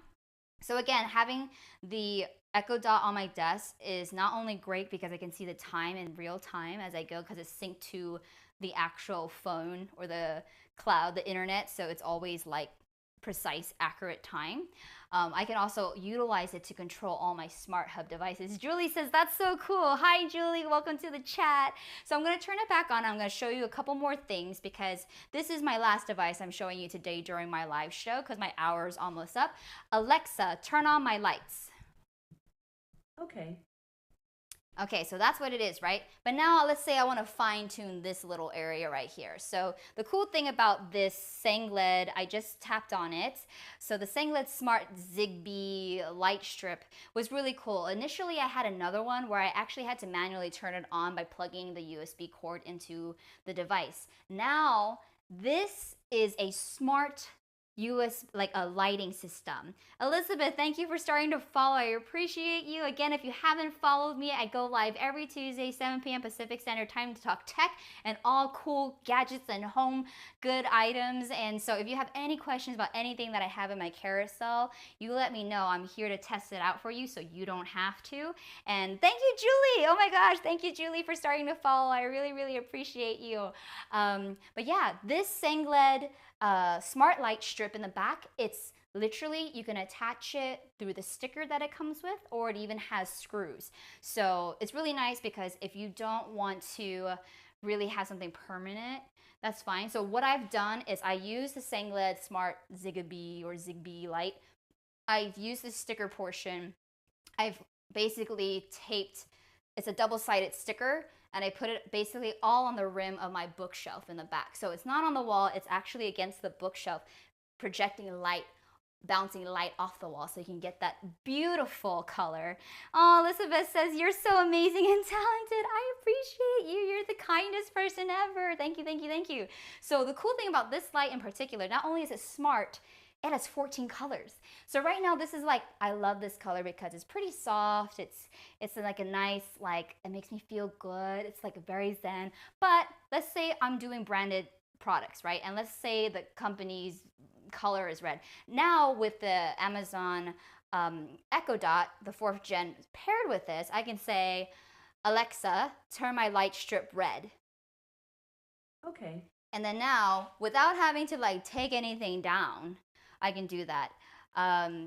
So again, having the Echo Dot on my desk is not only great because I can see the time in real time as I go, because it's synced to the actual phone or the cloud, the internet, so it's always like precise, accurate time. I can also utilize it to control all my smart hub devices. Julie says, that's so cool. Hi, Julie. Welcome to the chat. So I'm going to turn it back on. I'm going to show you a couple more things because this is my last device I'm showing you today during my live show because my hour is almost up. Alexa, turn on my lights. Okay. Okay, so that's what it is, right? But now let's say I want to fine tune this little area right here. So the cool thing about this Sangled, I just tapped on it. So the Sangled Smart Zigbee light strip was really cool. Initially, I had another one where I actually had to manually turn it on by plugging the USB cord into the device. Now, this is a smart like a lighting system. Elizabeth, thank you for starting to follow. I appreciate you. Again, if you haven't followed me, I go live every Tuesday, 7 p.m. Pacific Standard Time to talk tech and all cool gadgets and home good items. And so if you have any questions about anything that I have in my carousel, you let me know. I'm here to test it out for you so you don't have to. And thank you, Julie. Oh my gosh, thank you, Julie, for starting to follow. I really, really appreciate you. But yeah, this Sangled smart light strip in the back, it's literally, you can attach it through the sticker that it comes with, or it even has screws. So it's really nice because if you don't want to really have something permanent, that's fine. So what I've done is I use the Sangled Smart Zigbee light. I've used the sticker portion. I've basically taped, it's a double-sided sticker, and I put it basically all on the rim of my bookshelf in the back. So it's not on the wall, it's actually against the bookshelf, projecting light, bouncing light off the wall so you can get that beautiful color. Oh, Elizabeth says, you're so amazing and talented. I appreciate you. You're the kindest person ever. Thank you, thank you, thank you. So the cool thing about this light in particular, not only is it smart, it has 14 colors. So right now this is like, I love this color because it's pretty soft. It's like a nice, like, it makes me feel good. It's like very zen. But let's say I'm doing branded products, right? And let's say the company's color is red. Now with the Amazon Echo Dot, the 4th gen paired with this, I can say, Alexa, turn my light strip red. Okay. And then now, without having to like take anything down, I can do that.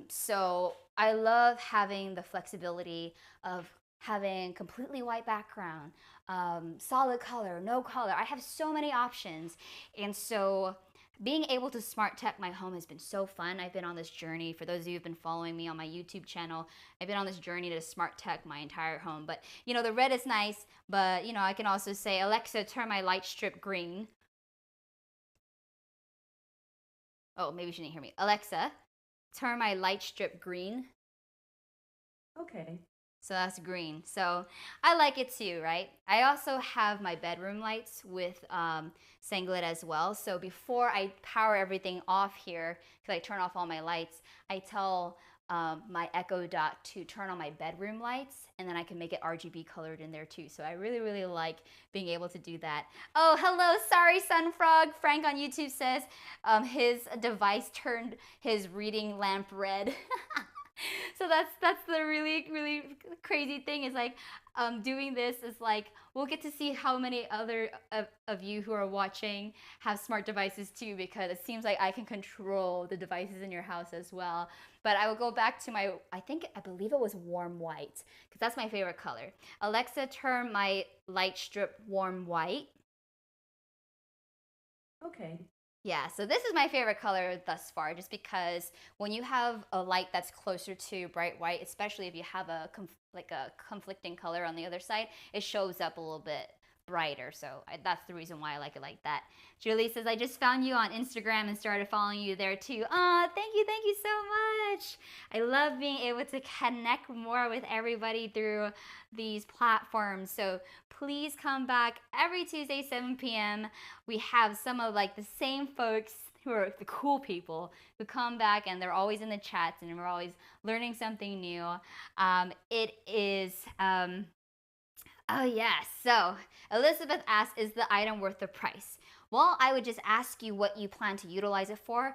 So I love having the flexibility of having completely white background, solid color, no color. I have so many options. And so being able to smart tech my home has been so fun. I've been on this journey. For those of you who've been following me on my YouTube channel, I've been on this journey to smart tech my entire home. But you know, the red is nice, but you know, I can also say, Alexa, turn my light strip green. Oh, maybe she didn't hear me. Alexa, turn my light strip green. Okay. So that's green. So I like it too, right? I also have my bedroom lights with Sangled as well. So before I power everything off here, because I turn off all my lights, I tell my Echo Dot to turn on my bedroom lights, and then I can make it RGB colored in there too. So I really, really like being able to do that. Oh, hello, sorry, Sunfrog. Frank on YouTube says his device turned his reading lamp red. So that's the really, really crazy thing is like doing this is like we'll get to see how many other of you who are watching have smart devices too, because it seems like I can control the devices in your house as well. But I will go back to my, I believe it was warm white, because that's my favorite color. Alexa, turn my light strip warm white. Okay. Yeah, so this is my favorite color thus far, just because when you have a light that's closer to bright white, especially if you have a conflicting color on the other side, it shows up a little bit brighter. So that's the reason why I like it like that. Julie says, I just found you on Instagram and started following you there too. Aw, thank you so much. I love being able to connect more with everybody through these platforms. So please come back every Tuesday, 7 p.m. We have some of like the same folks who are the cool people who come back and they're always in the chats and we're always learning something new. It is, oh yes. So Elizabeth asks, is the item worth the price? Well, I would just ask you what you plan to utilize it for.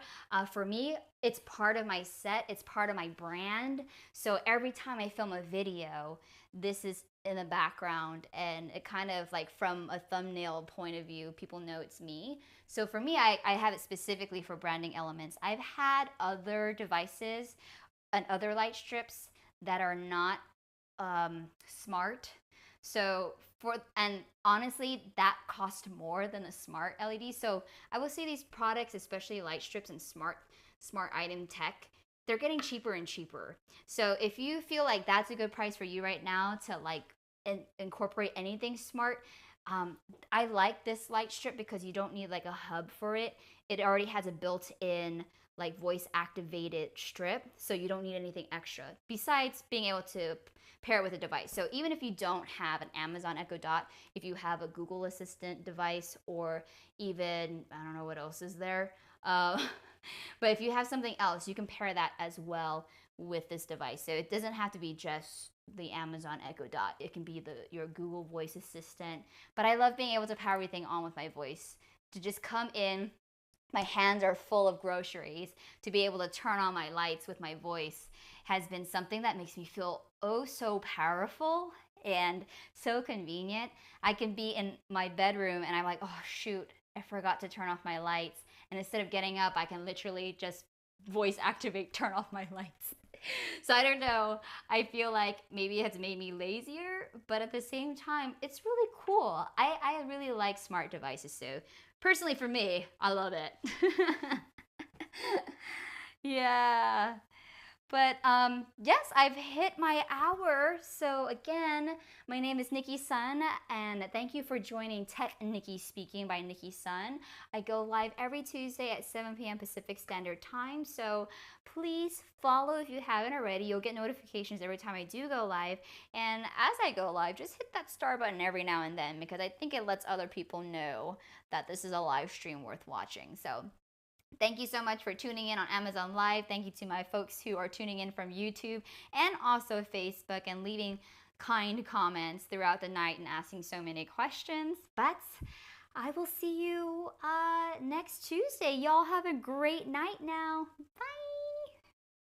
For me, it's part of my set, it's part of my brand. So every time I film a video, this is in the background and it kind of like from a thumbnail point of view, people know it's me. So for me, I have it specifically for branding elements. I've had other devices and other light strips that are not smart. So and honestly, that cost more than a smart LED. So I will say these products, especially light strips and smart item tech, they're getting cheaper and cheaper. So if you feel like that's a good price for you right now to like incorporate anything smart, I like this light strip because you don't need like a hub for it. It already has a built-in like voice activated strip, so you don't need anything extra besides being able to pair it with a device. So even if you don't have an Amazon Echo Dot, if you have a Google Assistant device, or even, I don't know what else is there, but if you have something else, you can pair that as well with this device. So it doesn't have to be just the Amazon Echo Dot. It can be your Google Voice Assistant. But I love being able to power everything on with my voice, to just come in. My hands are full of groceries. To be able to turn on my lights with my voice has been something that makes me feel oh so powerful and so convenient. I can be in my bedroom and I'm like, oh shoot, I forgot to turn off my lights. And instead of getting up, I can literally just voice activate, turn off my lights. So I don't know. I feel like maybe it has made me lazier, but at the same time, it's really cool. I really like smart devices. So personally for me, I love it. Yeah. But yes, I've hit my hour. So again, my name is Nicki Sun, and thank you for joining Tech Nicki Speaking by Nicki Sun. I go live every Tuesday at 7 p.m. Pacific Standard Time. So please follow if you haven't already. You'll get notifications every time I do go live. And as I go live, just hit that star button every now and then, because I think it lets other people know that this is a live stream worth watching. So thank you so much for tuning in on Amazon Live. Thank you to my folks who are tuning in from YouTube and also Facebook and leaving kind comments throughout the night and asking so many questions. But I will see you next Tuesday. Y'all have a great night now. Bye.